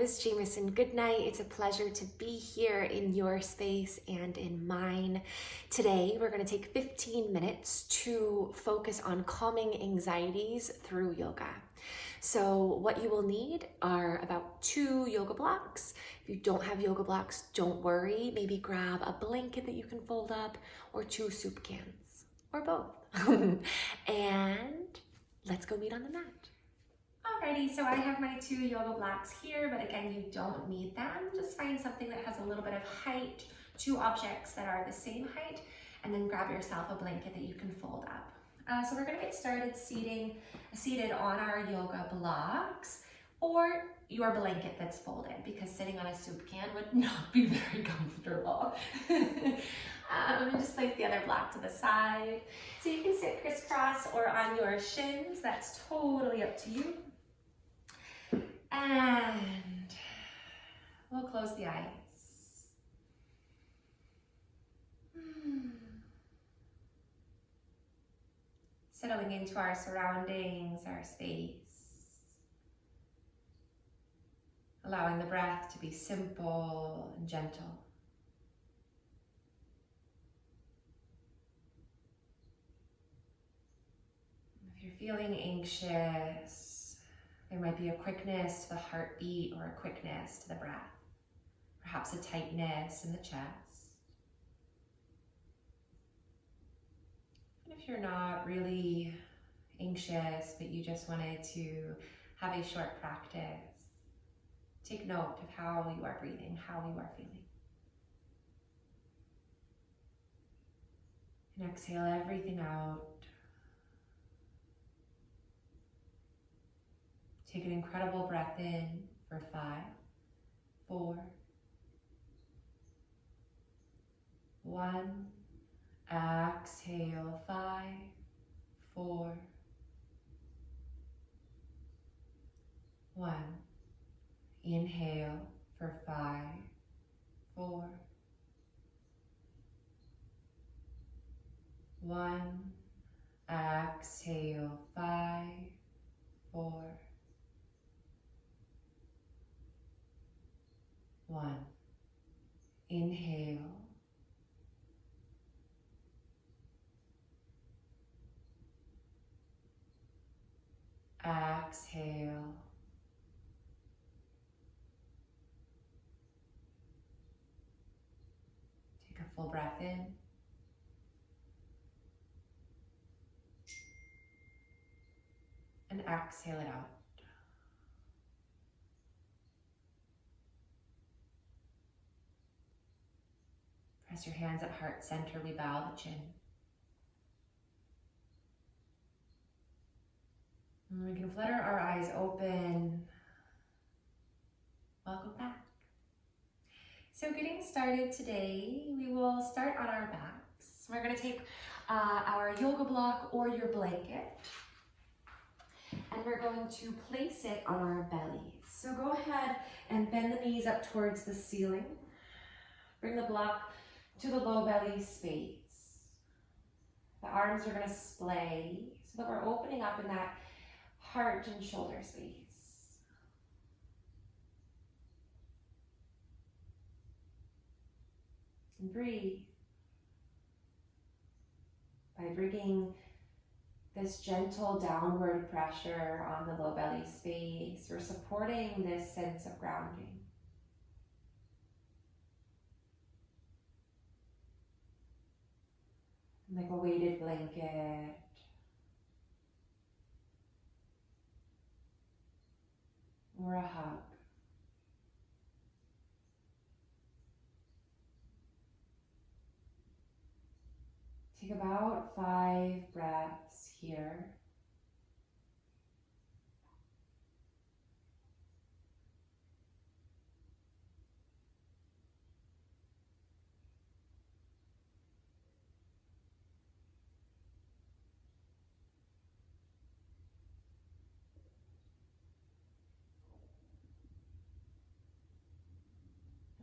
is Jamison Goodnight. It's a pleasure to be here in your space and in mine. Today, we're going to take 15 minutes to focus on calming anxieties through yoga. So what you will need are about 2 yoga blocks. If you don't have yoga blocks, don't worry. Maybe grab a blanket that you can fold up or 2 soup cans or both. And let's go meet on the mat. Alrighty, so I have my 2 yoga blocks here, but again, you don't need them. Just find something that has a little bit of height, 2 objects that are the same height, and then grab yourself a blanket that you can fold up. So we're gonna get started seated on our yoga blocks or your blanket that's folded, because sitting on a soup can would not be very comfortable. Just place the other block to the side. So you can sit crisscross or on your shins, that's totally up to you. And we'll close the eyes. Settling into our surroundings, our space. Allowing the breath to be simple and gentle. If you're feeling anxious, there might be a quickness to the heartbeat or a quickness to the breath. Perhaps a tightness in the chest. And if you're not really anxious, but you just wanted to have a short practice, take note of how you are breathing, how you are feeling. And exhale everything out. Take an incredible breath in for 5, 4, 1. Exhale, 5, 4, 1. Inhale for 5, 4, 1. Exhale, 5, 4, 1. Inhale. Exhale. Take a full breath in. And exhale it out. Press your hands at heart center, we bow the chin. And we can flutter our eyes open. Welcome back. So getting started today, we will start on our backs. We're going to take our yoga block or your blanket, and we're going to place it on our bellies. So go ahead and bend the knees up towards the ceiling. Bring the block to the low belly space. The arms are going to splay so that we're opening up in that heart and shoulder space. And breathe by bringing this gentle downward pressure on the low belly space. We're supporting this sense of grounding. Like a weighted blanket. Or a hug. Take about 5 breaths here.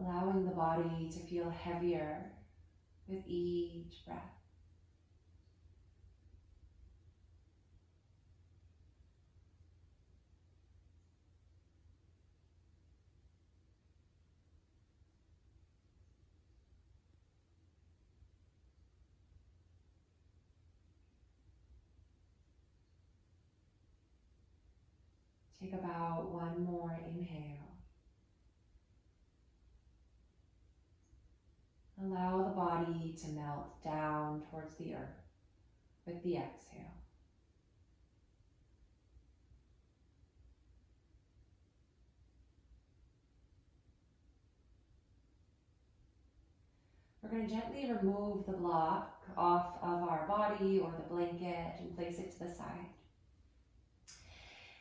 Allowing the body to feel heavier with each breath. Take about one more inhale. Allow the body to melt down towards the earth with the exhale. We're going to gently remove the block off of our body or the blanket and place it to the side.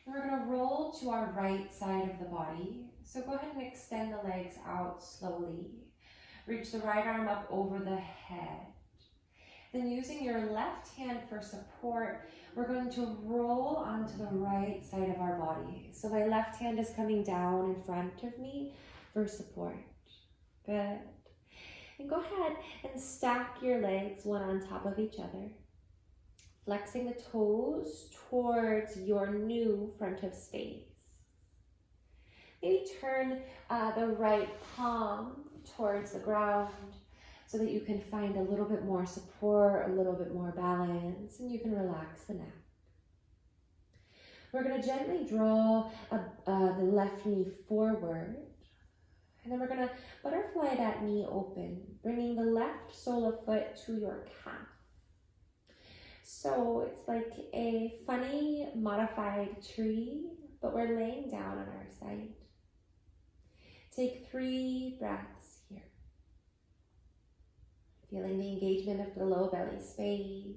And we're going to roll to our right side of the body. So go ahead and extend the legs out slowly. Reach the right arm up over the head. Then using your left hand for support, we're going to roll onto the right side of our body. So my left hand is coming down in front of me for support. Good. And go ahead and stack your legs one on top of each other. Flexing the toes towards your new front of space. Maybe turn the right palm towards the ground so that you can find a little bit more support, a little bit more balance, and you can relax the neck. We're going to gently draw the left knee forward, and then we're going to butterfly that knee open, bringing the left sole of foot to your calf. So it's like a funny modified tree, but we're laying down on our side. Take 3 breaths here. Feeling the engagement of the low belly space.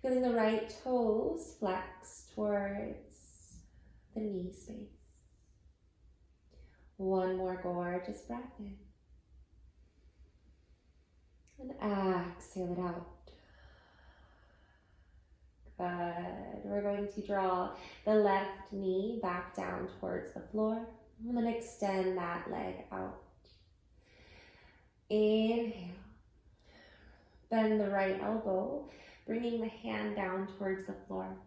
Feeling the right toes flex towards the knee space. One more gorgeous breath in. And exhale it out. Good. We're going to draw the left knee back down towards the floor. And then extend that leg out. Inhale. Bend the right elbow, bringing the hand down towards the floor.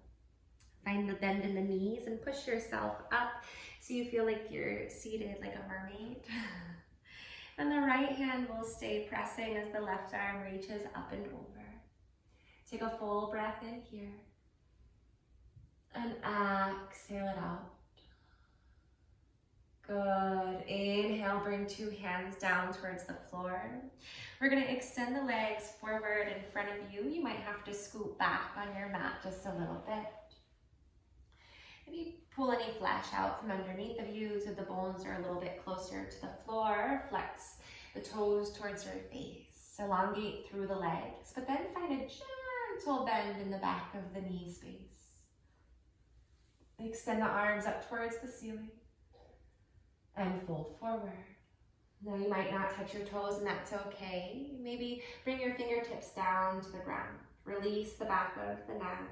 Find the bend in the knees and push yourself up so you feel like you're seated like a mermaid. And the right hand will stay pressing as the left arm reaches up and over. Take a full breath in here. And exhale it out. Good. Inhale, bring 2 hands down towards the floor. We're going to extend the legs forward in front of you. You might have to scoot back on your mat just a little bit. Maybe pull any flesh out from underneath of you so the bones are a little bit closer to the floor. Flex the toes towards your face. Elongate through the legs, but then find a gentle bend in the back of the knee space. Extend the arms up towards the ceiling. And fold forward. Now you might not touch your toes, and that's okay. Maybe bring your fingertips down to the ground. Release the back of the neck.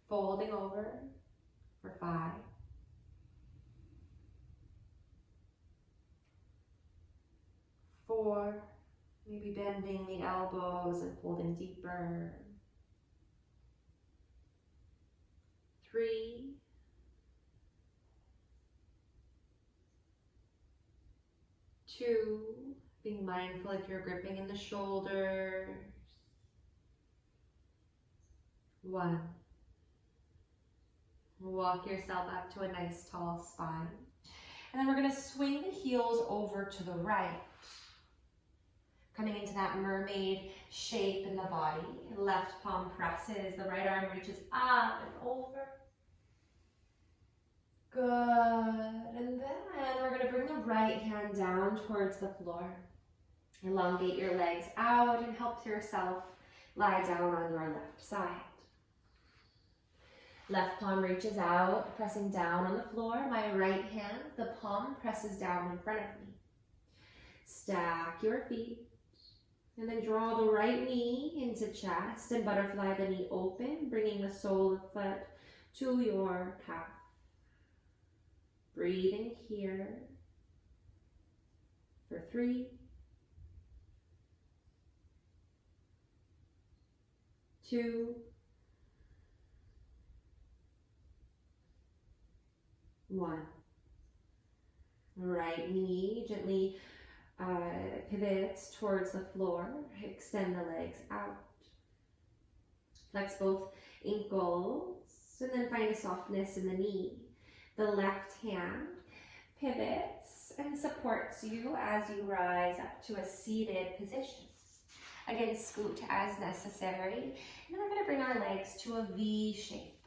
Folding over for 5. 4. Maybe bending the elbows and folding deeper. 3. 2, being mindful if you're gripping in the shoulders. 1. Walk yourself up to a nice tall spine. And then we're going to swing the heels over to the right. Coming into that mermaid shape in the body. Left palm presses, the right arm reaches up and over. Good, and then we're going to bring the right hand down towards the floor. Elongate your legs out and help yourself lie down on your left side. Left palm reaches out, pressing down on the floor. My right hand, the palm presses down in front of me. Stack your feet, and then draw the right knee into chest and butterfly the knee open, bringing the sole of the foot to your calf. Breathing here for 3, 2, 1. Right knee gently pivots towards the floor. Extend the legs out. Flex both ankles. And then find a softness in the knee. The left hand pivots and supports you as you rise up to a seated position. Again, scoot as necessary. And then we're going to bring our legs to a V shape.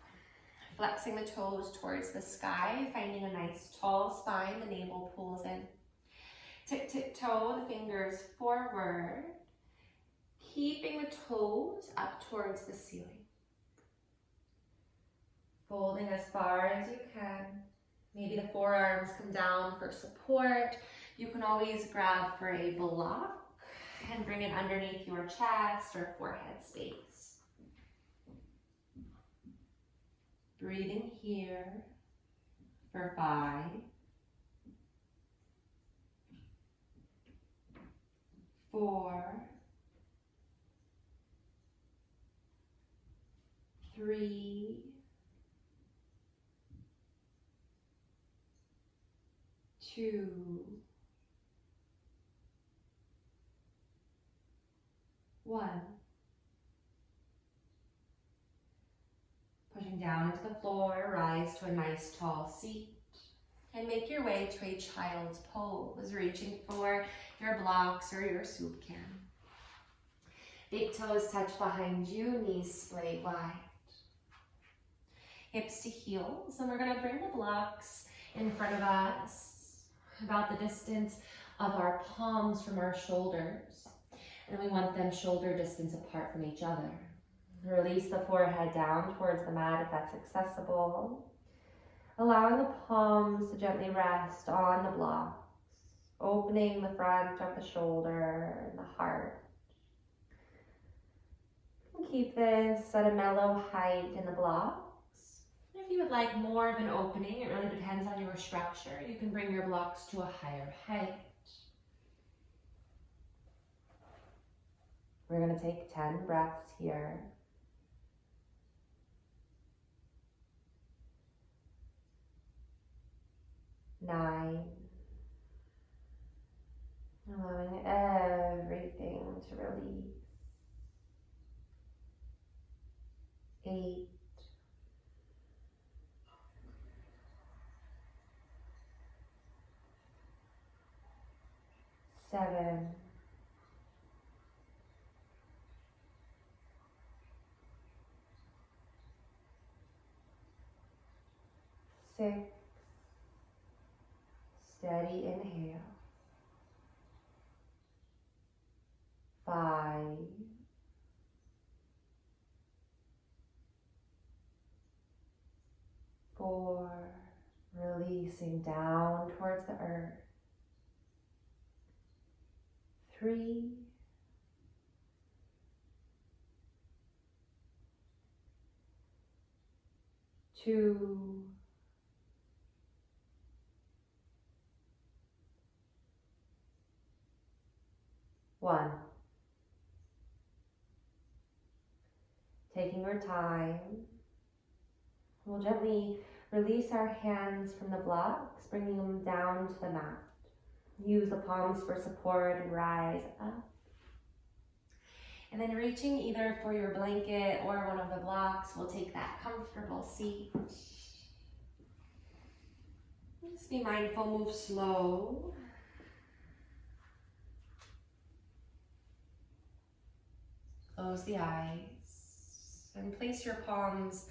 Flexing the toes towards the sky, finding a nice tall spine. The navel pulls in. Tip-tip-toe, the fingers forward. Keeping the toes up towards the ceiling. Folding as far as you can. Maybe the forearms come down for support. You can always grab for a block and bring it underneath your chest or forehead space. Breathing here for 5, 4, 3, 2, 1. Pushing down into the floor, rise to a nice tall seat. And make your way to a child's pose, reaching for your blocks or your soup can. Big toes touch behind you, knees splay wide. Hips to heels, and we're going to bring the blocks in front of us, about the distance of our palms from our shoulders. And we want them shoulder distance apart from each other. Release the forehead down towards the mat if that's accessible. Allowing the palms to gently rest on the blocks, opening the front of the shoulder and the heart. Keep this at a mellow height in the blocks. If you would like more of an opening, it really depends on your structure. You can bring your blocks to a higher height. We're going to take 10 breaths here. 9. Allowing everything to release. 8. 7. 6. Steady inhale. 5. 4. Releasing down towards the earth. 3. 2. 1. Taking our time, we'll gently release our hands from the blocks, bringing them down to the mat. Use the palms for support and rise up. And then reaching either for your blanket or one of the blocks, we'll take that comfortable seat. Just be mindful, move slow. Close the eyes and place your palms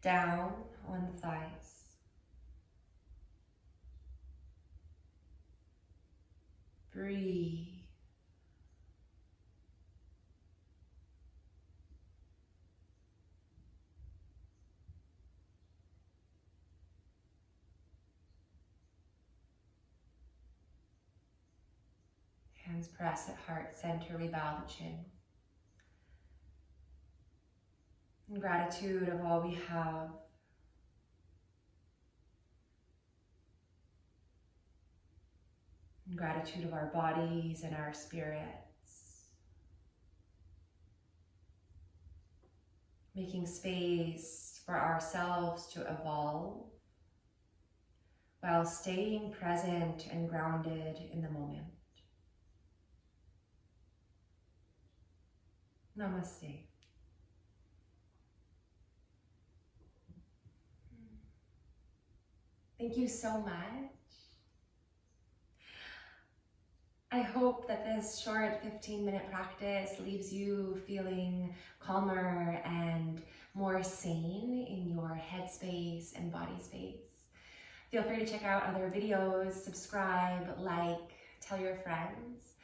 down on the thighs. Breathe. Hands press at heart center, we bow the chin. In gratitude of all we have, in gratitude of our bodies and our spirits, making space for ourselves to evolve while staying present and grounded in the moment. Namaste. Thank you so much. I hope that this short 15-minute practice leaves you feeling calmer and more sane in your headspace and body space. Feel free to check out other videos, subscribe, like, tell your friends.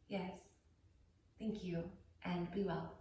Yes, thank you, and be well.